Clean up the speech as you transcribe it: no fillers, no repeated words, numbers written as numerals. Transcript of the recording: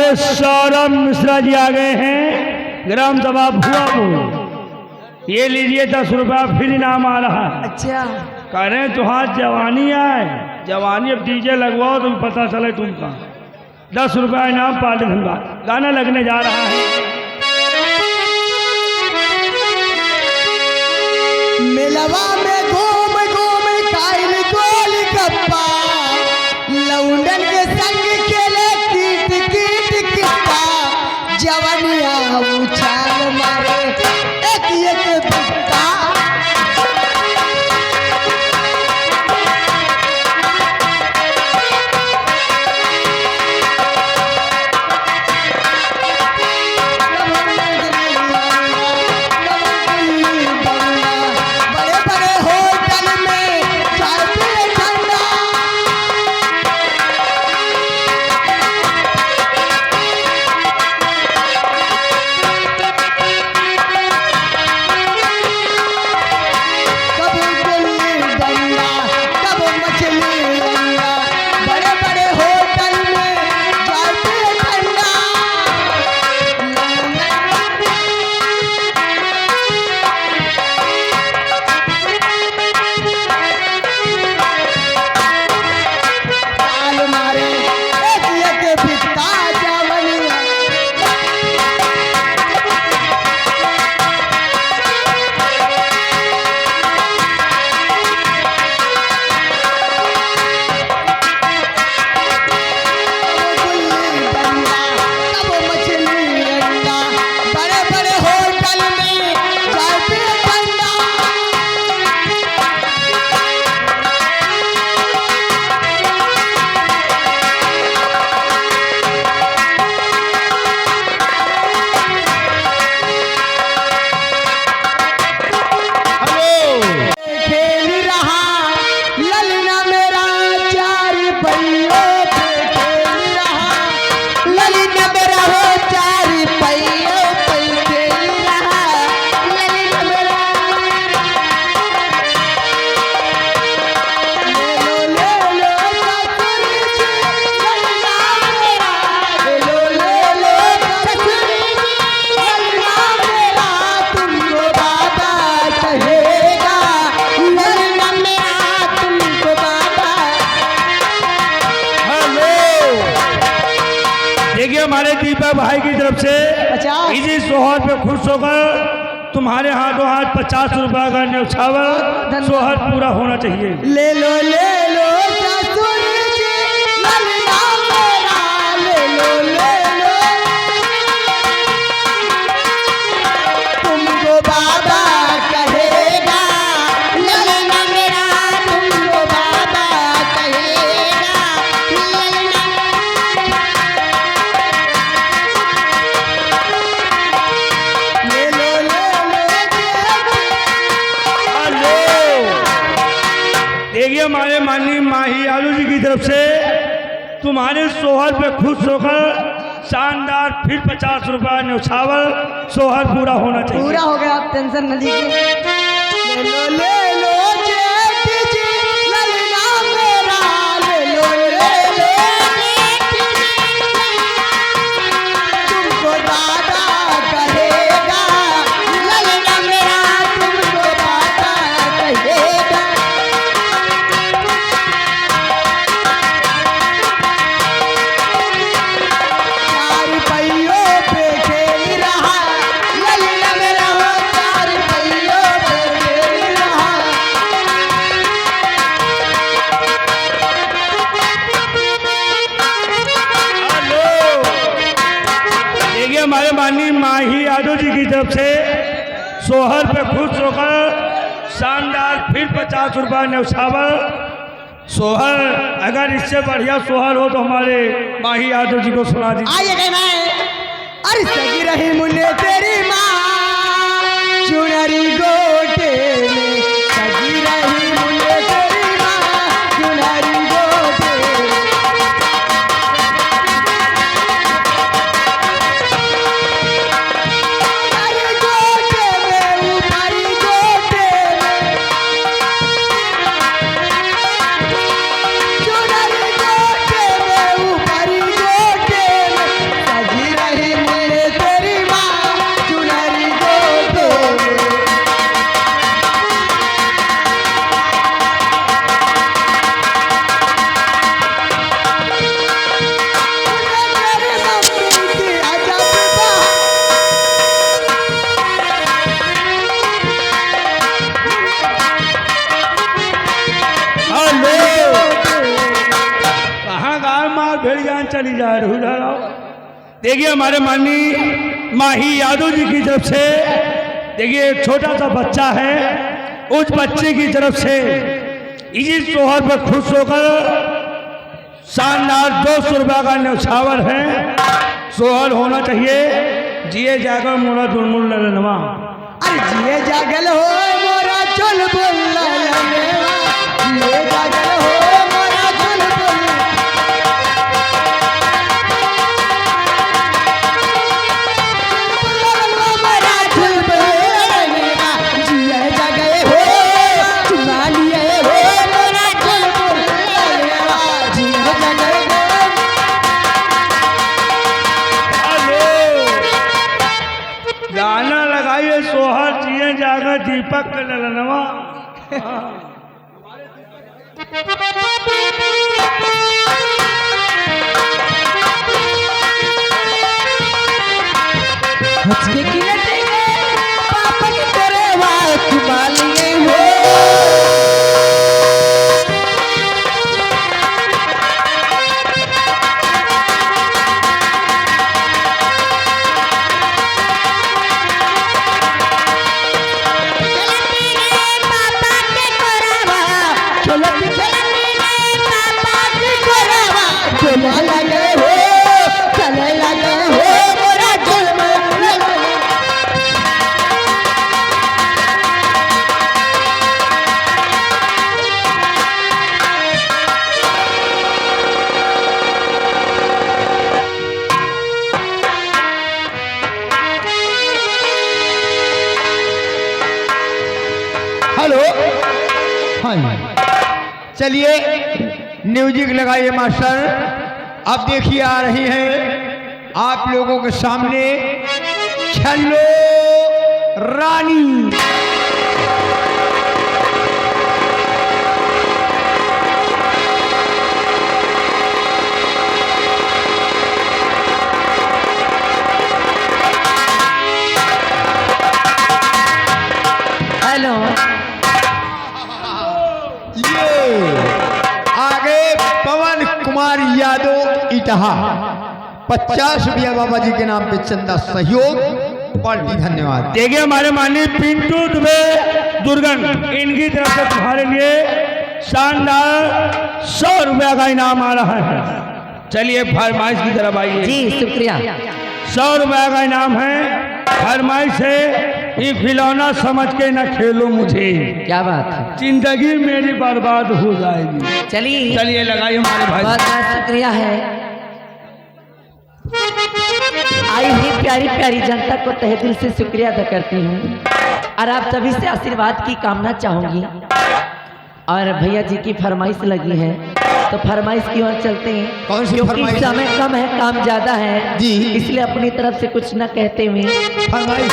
हमारे सौरभ मिश्रा जी आ गए हैं, ग्राम सभा भुआपुर। ये लीजिए 10 रुपया फिर इनाम आ रहा है। अच्छा, कह रहे हैं तुम्हारी जवानी है, जवानी अब डीजे लगवाओ तो पता चले तुमका। 10 रुपया इनाम पार्टी धनबाद। गाना लगने जा रहा है। मिलवा में घूम घूम खाइल गोल गप्पा, लौंडन के संग खेले कीट कीट किस्सा, जवनिया उछाल मारे एक एक पिस्ता। हमारे दीपक भाई की तरफ से इसी सोहर पे खुश होकर तुम्हारे हाथों हाथ 50 रुपया का न्यौछावर सोहर पूरा होना चाहिए। ले लो ससुर जी ललना मेरा, ले लो तुमको बाबा कहेगा, ललना मेरा तुमको बाबा कहेगा, देखिए हमारे माननीय माही आलू जी की तरफ से तुम्हारे सोहर पे खुश होकर शानदार फिर 50 रुपया न्यौछावर सोहर पूरा होना चाहिए। पूरा हो गया, आप टेंशन न लीजिए। ले लो जेठ जी ललना मेरा, ले लो तुमको दादा कहेगा, ललना मेरा तुमको दादा कहेगा। हमारे माननीय माही यादव जी की तरफ से सोहर पे खुश होकर शानदार फिर 50 रुपया न्यौछावर सोहर। अगर इससे बढ़िया सोहर हो तो हमारे माही यादव जी को सुना दीजिए। अरे सगी रही मुन्ने तेरी माँ चुनरी गोटे में, सगी रही मुन्ने तेरी माँ चुनरी गोटे में। अरे गोटे में ऊपरी गोटे में, चुनरी गोटे में ऊपरी गोटे में, चली जा रही उधर आओ। देखिए हमारे माननीय माही यादव जी की तरफ से देखिए एक छोटा सा बच्चा है, उस बच्चे की तरफ से इसी सोहर पर खुश होकर शानदार 200 रुपया का न्यौछावर है। सोहर होना चाहिए जिए जाकर मोरा चुलमुल ललनवा। अरे जिए जागल हो मोरा चुलबुल ललनवा, जिए जागल हो मोरा चुलबुल ललनवा, मोरा चुलबुल ललनवा, जिए जागल हो चुमा लिए हो मोरा चुलबुल ललनवा, जिए जागल हो। गाना लगाइए सोहर जिए जाकर दीपक के ललनवा। हंसके की लटेंगे पापा के तेरे वाल चुमा लिए हो। चले लगे हो, चले लगे हो मोरा चुलबुल ललनवा। हेलो, हाँ चलिए म्यूजिक लगाइए मास्टर। अब देखिए आ रही है आप लोगों के सामने छल्लो रानी। हेलो, ये आगे पवन कुमार यादव इटहा 50 रुपया बाबा जी के नाम पे चंदा सहयोग पार्टी। धन्यवाद। देखिए हमारे माननीय पिंटू दुबे दुर्गन, इनकी तरफ से तुम्हारे लिए शानदार 100 रुपया का इनाम आ रहा है। चलिए फरमाइश की तरफ आइए। जी शुक्रिया। 100 रुपया का इनाम है। फरमाइश है ये खिलौना समझ के न खेलो मुझे, क्या बात है, जिंदगी मेरी बर्बाद हो जाएगी। चलिए चलिए लगाइए हमारे भाई। बहुत बहुत शुक्रिया है। आई हुई प्यारी प्यारी जनता को तहे दिल से शुक्रिया अदा करती हूँ और आप सभी से आशीर्वाद की कामना चाहूंगी। और भैया जी की फरमाइश लगी है तो फरमाइश की ओर चलते हैं। कौन सी क्योंकि फरमाइश? समय कम है, काम ज्यादा है जी। इसलिए अपनी तरफ से कुछ न कहते हुए फरमाइश